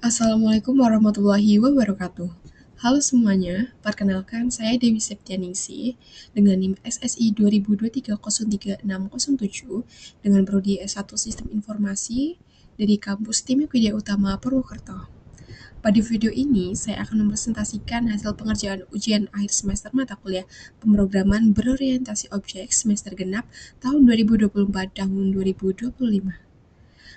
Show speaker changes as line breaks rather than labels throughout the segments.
Assalamualaikum warahmatullahi wabarakatuh. Halo semuanya, perkenalkan saya Dewi Septianingsih dengan NIM SSI 2023036607 dengan prodi S1 Sistem Informasi dari kampus Timik Widya Utama Purwokerto. Pada video ini, saya akan mempresentasikan hasil pengerjaan ujian akhir semester mata kuliah pemrograman berorientasi objek semester genap tahun 2024 tahun 2025.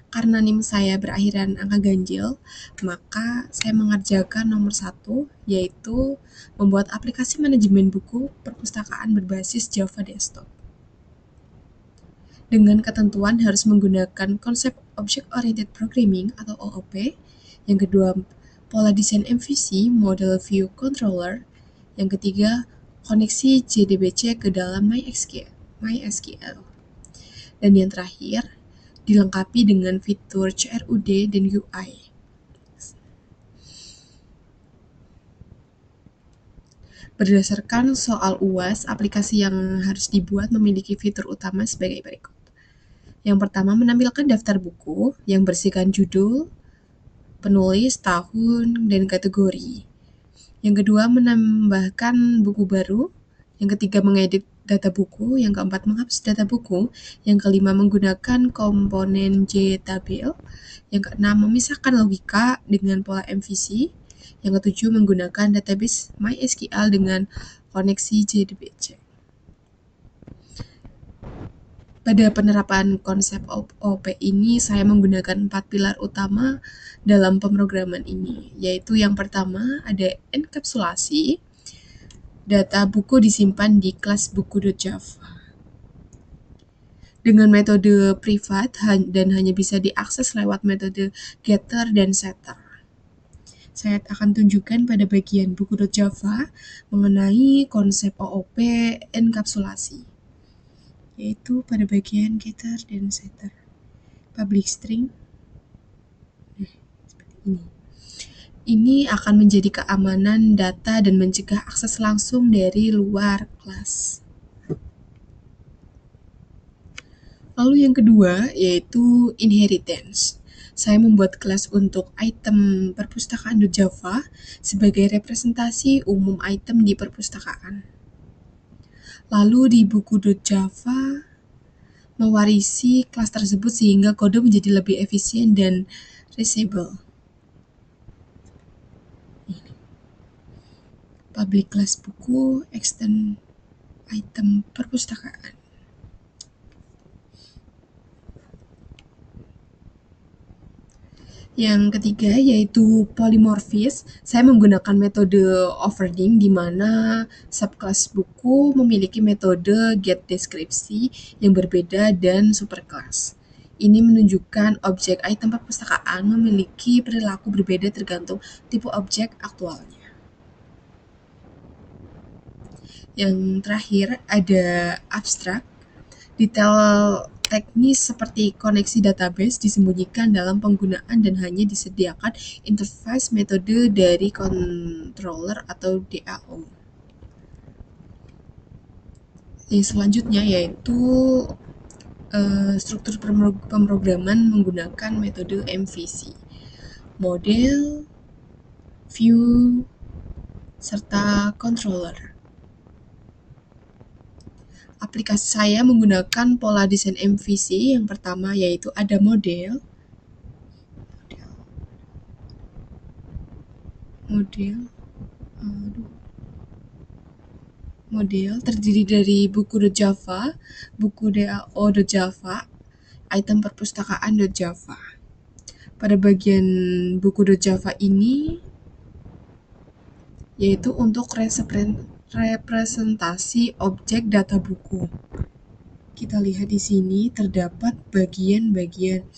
Karena NIM saya berakhiran angka ganjil, maka saya mengerjakan nomor 1, yaitu membuat aplikasi manajemen buku perpustakaan berbasis Java Desktop. Dengan ketentuan harus menggunakan konsep Object Oriented Programming atau OOP. Yang kedua, pola desain MVC, Model View Controller. Yang ketiga, koneksi JDBC ke dalam MySQL. Dan yang terakhir, dilengkapi dengan fitur CRUD dan UI. Berdasarkan soal UAS, aplikasi yang harus dibuat memiliki fitur utama sebagai berikut. Yang pertama, menampilkan daftar buku yang berisikan judul, penulis, tahun, dan kategori. Yang kedua, menambahkan buku baru. Yang ketiga, mengedit data buku. Yang keempat, menghapus data buku. Yang kelima, menggunakan komponen JTabel. Yang keenam, memisahkan logika dengan pola MVC. Yang ketujuh, menggunakan database MySQL dengan koneksi JDBC. Pada penerapan konsep OOP ini, saya menggunakan 4 pilar utama dalam pemrograman ini, yaitu yang pertama ada enkapsulasi. Data buku disimpan di kelas buku.java. Dengan metode privat dan hanya bisa diakses lewat metode getter dan setter. Saya akan tunjukkan pada bagian buku.java mengenai konsep OOP enkapsulasi, yaitu pada bagian getter dan setter. Public string, seperti ini. Ini akan menjadi keamanan data dan mencegah akses langsung dari luar kelas. Lalu yang kedua, yaitu inheritance. Saya membuat kelas untuk item perpustakaan.java sebagai representasi umum item di perpustakaan. Lalu di buku.java mewarisi kelas tersebut sehingga kode menjadi lebih efisien dan reusable. Public class buku, extend item perpustakaan. Yang ketiga yaitu polymorphis. Saya menggunakan metode overriding di mana subclass buku memiliki metode getDeskripsi yang berbeda dan superclass. Ini menunjukkan objek item perpustakaan memiliki perilaku berbeda tergantung tipe objek aktualnya. Yang terakhir ada abstrak. Detail teknis seperti koneksi database disembunyikan dalam penggunaan dan hanya disediakan interface metode dari controller atau DAO. Yang selanjutnya yaitu struktur pemrograman menggunakan metode MVC, model, view, serta controller. Aplikasi saya menggunakan pola desain MVC. Yang pertama yaitu ada model terdiri dari buku.java, buku DAO.java, item perpustakaan.java. Pada bagian buku.java ini yaitu untuk representasi objek data buku. Kita lihat di sini terdapat bagian-bagian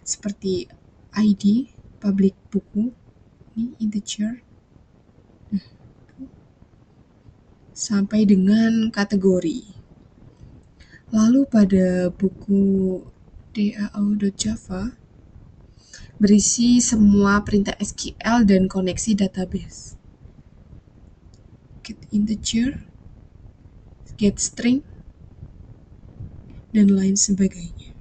seperti ID, public buku, ini integer, sampai dengan kategori. Lalu pada buku DAO.java berisi semua perintah SQL dan koneksi database. Get integer, get string, dan lain sebagainya.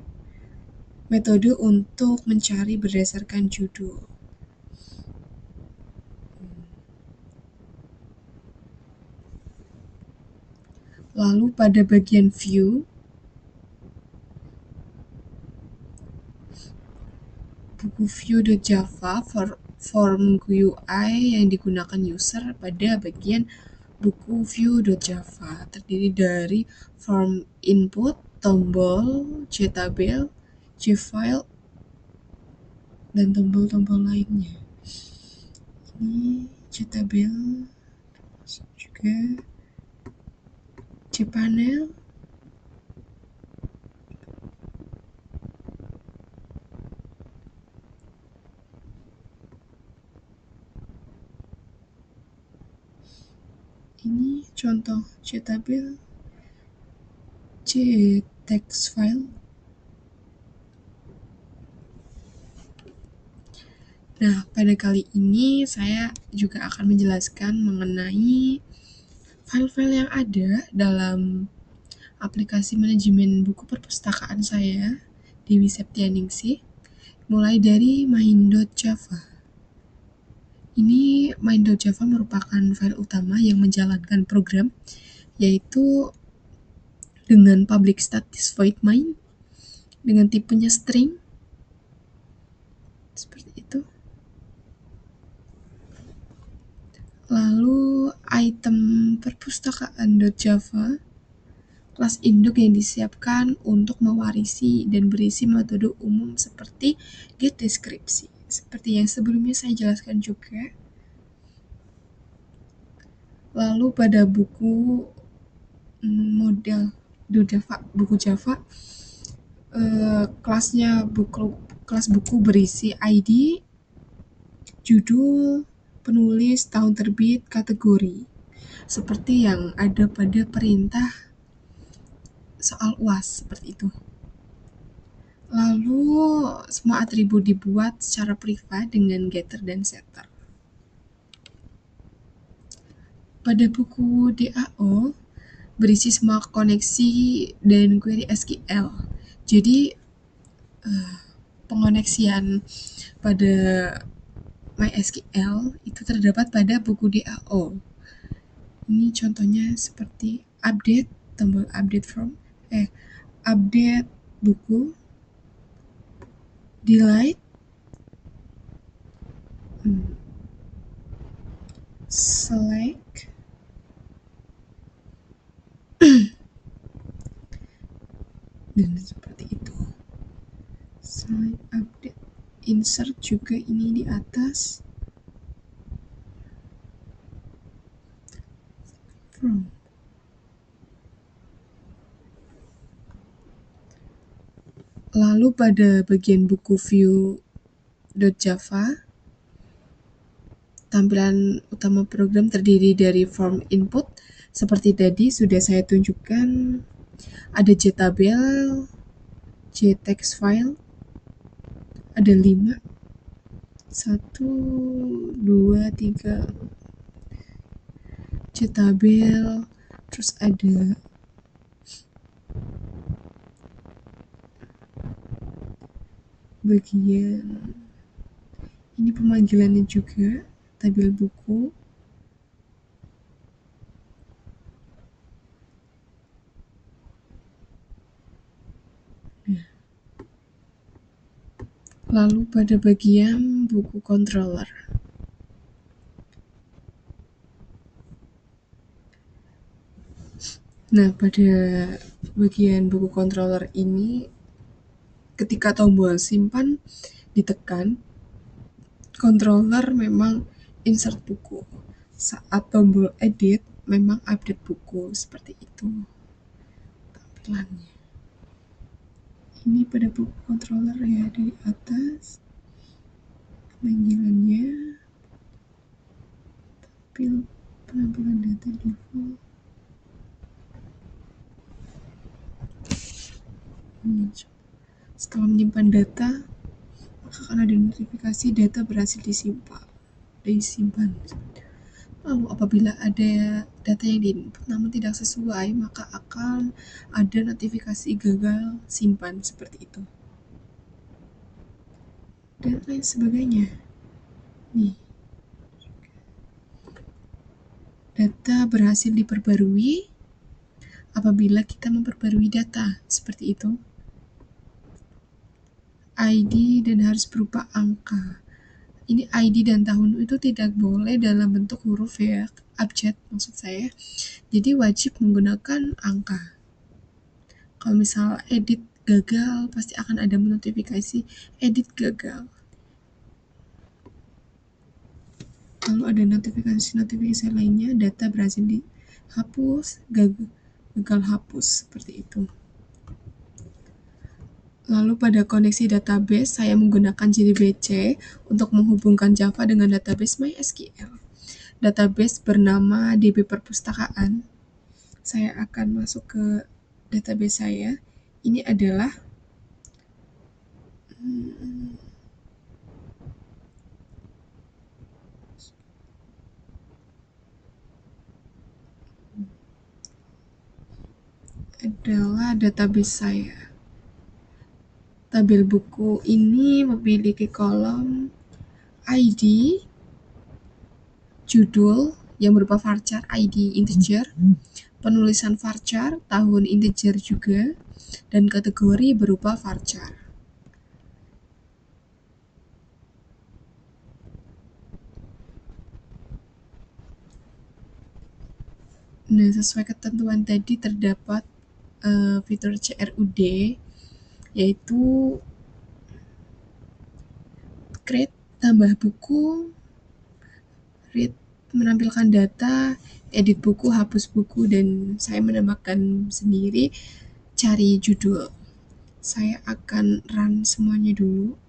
Metode untuk mencari berdasarkan judul. Lalu pada bagian view, buku view.java form GUI yang digunakan user pada bagian buku view.java terdiri dari form input, tombol, jtabel, jfile, dan tombol-tombol lainnya. Ini jtabel, juga jpanel, ini contoh jtabel, jtext file. Nah, pada kali ini saya juga akan menjelaskan mengenai file-file yang ada dalam aplikasi manajemen buku perpustakaan saya, Dewi Septianingsih, mulai dari main.java. Ini main.java merupakan file utama yang menjalankan program, yaitu dengan public static void main, dengan tipenya string, seperti itu. Lalu item perpustakaan.java, kelas induk yang disiapkan untuk mewarisi dan berisi metode umum seperti get deskripsi. Seperti yang sebelumnya saya jelaskan juga. Lalu pada buku model Java, buku Java, kelas buku berisi ID, judul, penulis, tahun terbit, kategori. Seperti yang ada pada perintah soal UAS, seperti itu. Lalu semua atribut dibuat secara privat dengan getter dan setter. Pada buku DAO berisi semua koneksi dan query SQL. Jadi pengoneksian pada MySQL itu terdapat pada buku DAO. Ini contohnya seperti update, tombol update update buku, delete, select, dan seperti itu. Select, update, insert juga ini di atas. From. Lalu pada bagian buku view.java, tampilan utama program terdiri dari form input. Seperti tadi sudah saya tunjukkan, ada jtabel, jtext file, ada 5, 1, 2, 3, jtabel, terus ada bagian ini pemanggilannya juga, tabel buku. Lalu pada bagian buku controller. Nah, pada bagian buku controller ini, ketika tombol simpan ditekan, controller memang insert buku. Saat tombol edit, memang update buku. Seperti itu tampilannya. Ini pada buku controller ya, dari atas. Panggilannya, penampilan data default. Setelah menyimpan data, maka akan ada notifikasi data berhasil disimpan. Lalu apabila ada data yang diinput namun tidak sesuai, maka akan ada notifikasi gagal simpan, seperti itu. Dan lain sebagainya. Nih. Data berhasil diperbarui apabila kita memperbarui data seperti itu. ID dan harus berupa angka. Ini ID dan tahun itu tidak boleh dalam bentuk huruf ya, abjad maksud saya. Jadi wajib menggunakan angka. Kalau misal edit gagal, pasti akan ada notifikasi edit gagal. Lalu ada notifikasi lainnya, data berhasil dihapus, gagal hapus, seperti itu. Lalu pada koneksi database, saya menggunakan JDBC untuk menghubungkan Java dengan database MySQL. Database bernama DB Perpustakaan. Saya akan masuk ke database saya. Ini adalah database saya. Tabel buku ini memiliki kolom ID, judul yang berupa varchar ID integer, penulisan varchar tahun integer juga, dan kategori berupa varchar. Nah, sesuai ketentuan tadi terdapat fitur CRUD, yaitu create tambah buku, read menampilkan data, edit buku, hapus buku, dan saya menambahkan sendiri cari judul. Saya akan run semuanya dulu.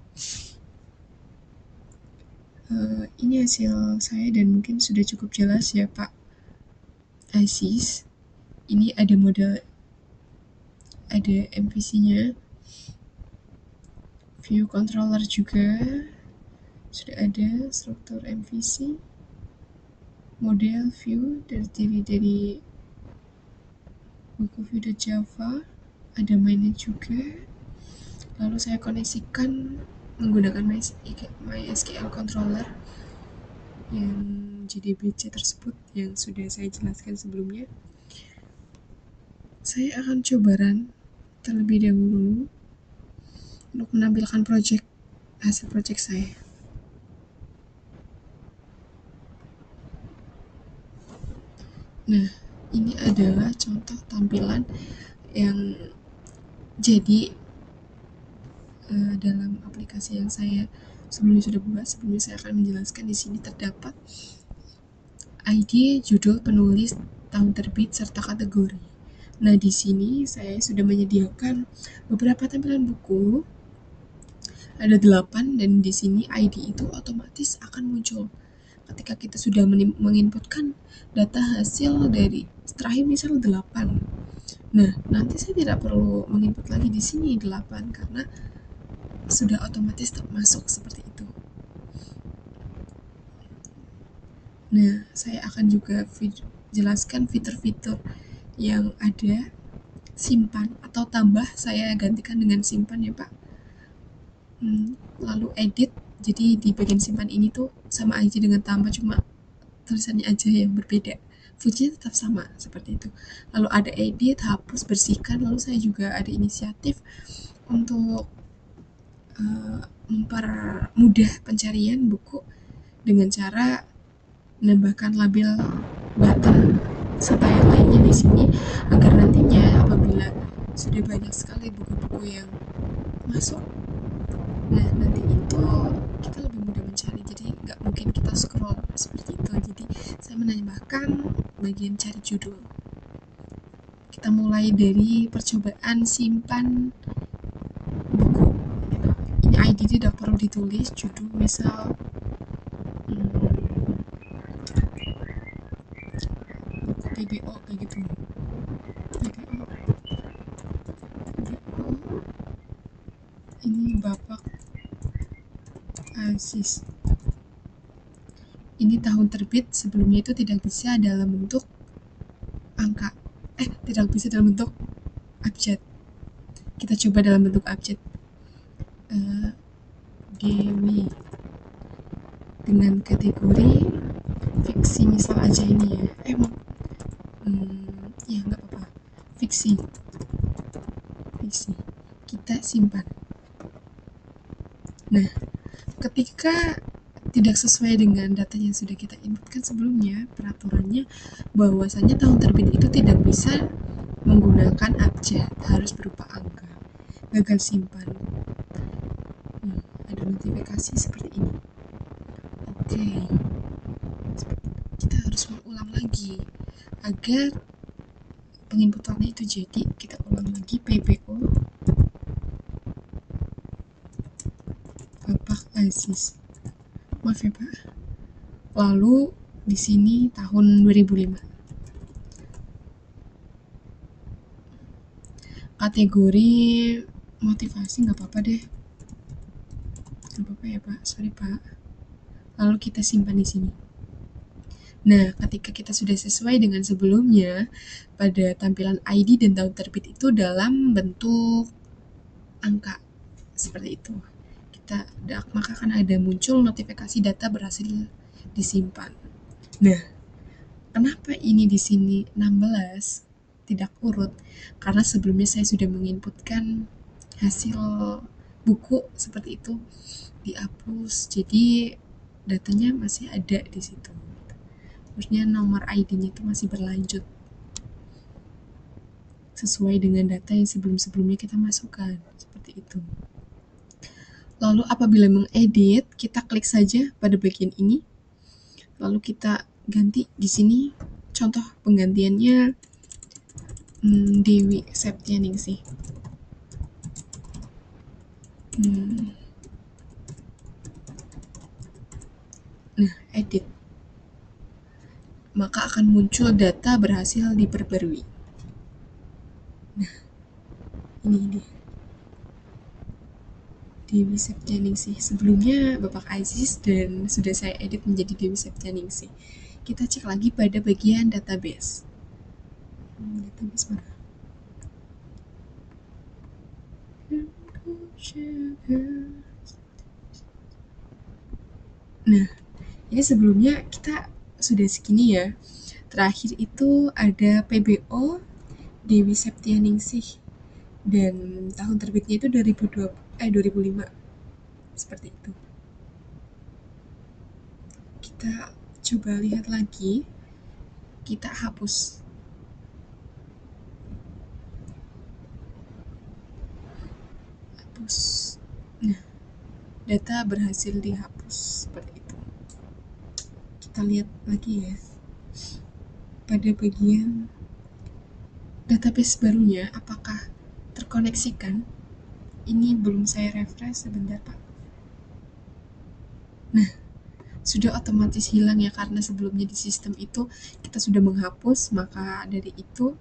Ini hasil saya dan mungkin sudah cukup jelas ya Pak Aziz. Ini ada model, ada MVC-nya, view controller juga, sudah ada struktur MVC, model view terdiri dari buku view.java, ada mainnya juga. Lalu saya koneksikan menggunakan MySQL controller yang JDBC tersebut yang sudah saya jelaskan sebelumnya. Saya akan coba run terlebih dahulu untuk menampilkan hasil project saya. Nah, ini adalah contoh tampilan yang jadi dalam aplikasi yang saya sebelumnya sudah buat. Sebelumnya saya akan menjelaskan. Di sini terdapat ID, judul, penulis, tahun terbit, serta kategori. Nah, di sini saya sudah menyediakan beberapa tampilan buku. Ada 8 dan di sini ID itu otomatis akan muncul ketika kita sudah menginputkan data hasil dari terakhir misal 8. Nah, nanti saya tidak perlu menginput lagi di sini 8 karena sudah otomatis termasuk seperti itu. Nah, saya akan juga jelaskan fitur-fitur yang ada. Simpan atau tambah saya gantikan dengan simpan ya Pak. Lalu edit, jadi di bagian simpan ini tuh sama aja dengan tambah, cuma tulisannya aja yang berbeda, fungsinya tetap sama seperti itu. Lalu ada edit, hapus, bersihkan. Lalu saya juga ada inisiatif untuk mempermudah pencarian buku dengan cara menambahkan label button serta yang lainnya di sini, agar nantinya apabila sudah banyak sekali buku-buku yang masuk, nah nanti itu kita lebih mudah mencari, jadi nggak mungkin kita scroll seperti itu. Jadi saya menambahkan bagian cari judul. Kita mulai dari percobaan simpan buku. Ini ID tidak perlu ditulis, judul misal PBO kayak gitu. PBO. Ini Bapak Aziz. Ini tahun terbit, sebelumnya itu tidak bisa dalam bentuk angka. Tidak bisa dalam bentuk abjad. Kita coba dalam bentuk abjad. Dewi dengan kategori fiksi misal aja ini ya. Ya nggak apa-apa. fiksi, kita simpan. Nah, ketika tidak sesuai dengan data yang sudah kita inputkan sebelumnya, peraturannya bahwasanya tahun terbit itu tidak bisa menggunakan abjad, harus berupa angka. Gagal simpan. Ada notifikasi seperti ini. Oke, kita harus mengulang lagi agar penginputannya itu jadi. Kita ulang lagi PPO Bapak Aziz. Maaf ya Pak. Lalu di sini tahun 2005. Kategori motivasi nggak apa-apa deh. Nggak apa-apa ya Pak. Sorry Pak. Lalu kita simpan di sini. Nah, ketika kita sudah sesuai dengan sebelumnya, pada tampilan ID dan tahun terbit itu dalam bentuk angka seperti itu. Maka akan ada muncul notifikasi data berhasil disimpan. Nah, kenapa ini di sini 16 tidak urut? Karena sebelumnya saya sudah menginputkan hasil buku seperti itu dihapus, jadi datanya masih ada di situ. Maksudnya nomor ID-nya itu masih berlanjut sesuai dengan data yang sebelum-sebelumnya kita masukkan, seperti itu. Lalu apabila mengedit, kita klik saja pada bagian ini. Lalu kita ganti di sini. Contoh penggantiannya Dewi Septianingsih. Nah, edit. Maka akan muncul data berhasil diperbarui. Nah, ini dia. Dewi Septianingsih. Sebelumnya Bapak Aziz dan sudah saya edit menjadi Dewi Septianingsih. Kita cek lagi pada bagian database. Database mana? Nah, ini sebelumnya kita sudah segini ya. Terakhir itu ada PBO Dewi Septianingsih dan tahun terbitnya itu 2005. Seperti itu. Kita coba lihat lagi. Kita hapus. Nah, data berhasil dihapus seperti itu. Kita lihat lagi ya. Pada bagian database barunya apakah terkoneksikan? Ini belum saya refresh, sebentar Pak. Nah, sudah otomatis hilang ya, karena sebelumnya di sistem itu kita sudah menghapus, maka dari itu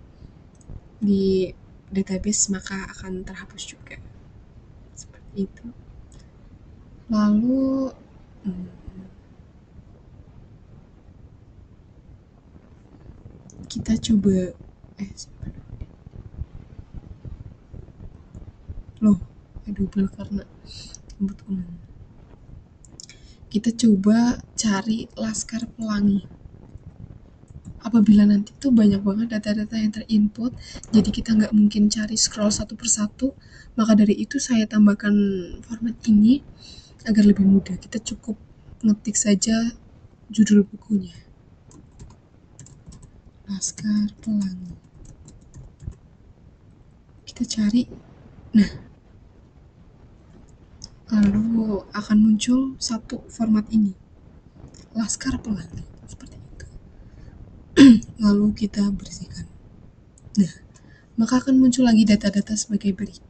di database maka akan terhapus juga. Seperti itu. Lalu kita coba double karena kebetulan. Kita coba cari Laskar Pelangi. Apabila nanti tuh banyak banget data-data yang terinput, jadi kita nggak mungkin cari scroll satu persatu, maka dari itu saya tambahkan format ini agar lebih mudah. Kita cukup ngetik saja judul bukunya, Laskar Pelangi. Kita cari, nah, lalu akan muncul satu format ini, Laskar Pelangi, seperti itu. Lalu kita bersihkan. Nah, maka akan muncul lagi data-data sebagai berikut.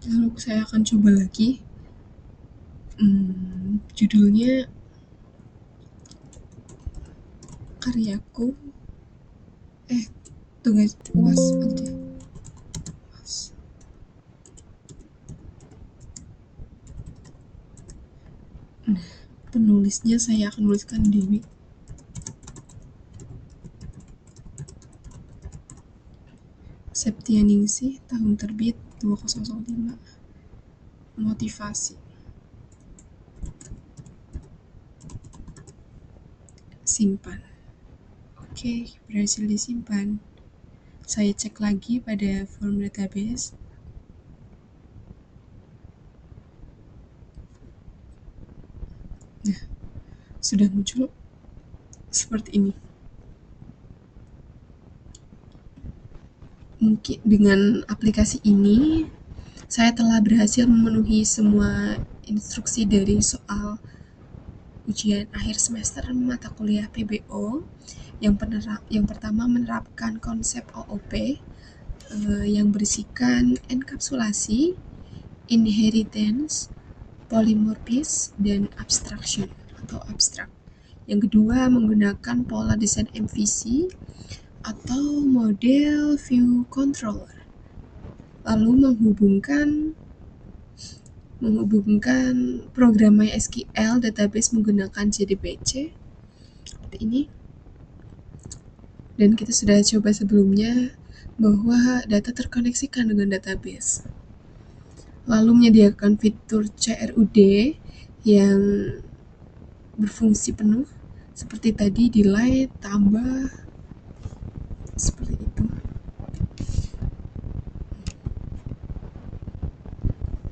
Lalu saya akan coba lagi. Judulnya karyaku. Tugas UAS aja. Nah, penulisnya saya akan menuliskan Dewi. Septianingsih, tahun terbit 2005. Motivasi. Simpan. Oke, berhasil disimpan. Saya cek lagi pada form database. Nah, sudah muncul seperti ini. Mungkin dengan aplikasi ini, saya telah berhasil memenuhi semua instruksi dari soal ujian akhir semester mata kuliah PBO. Yang pertama menerapkan konsep OOP yang berisikan enkapsulasi, inheritance, polymorphism, dan abstraction atau abstrak. Yang kedua menggunakan pola desain MVC atau model view controller. Lalu menghubungkan program MySQL database menggunakan JDBC seperti ini. Dan kita sudah coba sebelumnya bahwa data terkoneksikan dengan database. Lalu menyediakan fitur CRUD yang berfungsi penuh seperti tadi, delete, tambah, seperti itu.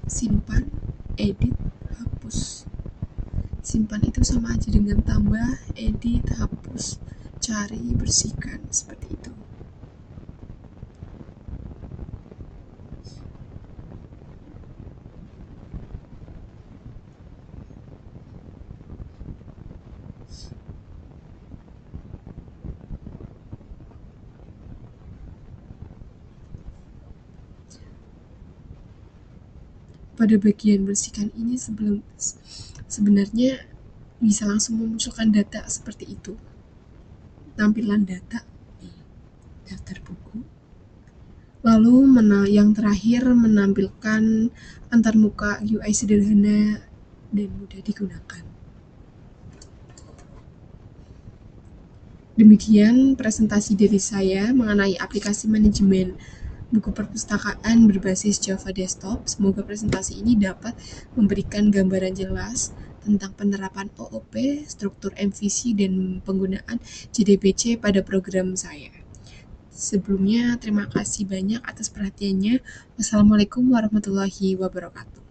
Simpan, edit, hapus. Simpan itu sama aja dengan tambah, edit, hapus, cari, bersihkan, seperti itu. Pada bagian bersihkan ini sebenarnya bisa langsung memunculkan data seperti itu. Tampilan data di daftar buku. Lalu yang terakhir menampilkan antarmuka UI sederhana dan mudah digunakan. Demikian presentasi dari saya mengenai aplikasi manajemen buku perpustakaan berbasis Java Desktop. Semoga presentasi ini dapat memberikan gambaran jelas tentang penerapan OOP, struktur MVC, dan penggunaan JDBC pada program saya. Sebelumnya, terima kasih banyak atas perhatiannya. Wassalamualaikum warahmatullahi wabarakatuh.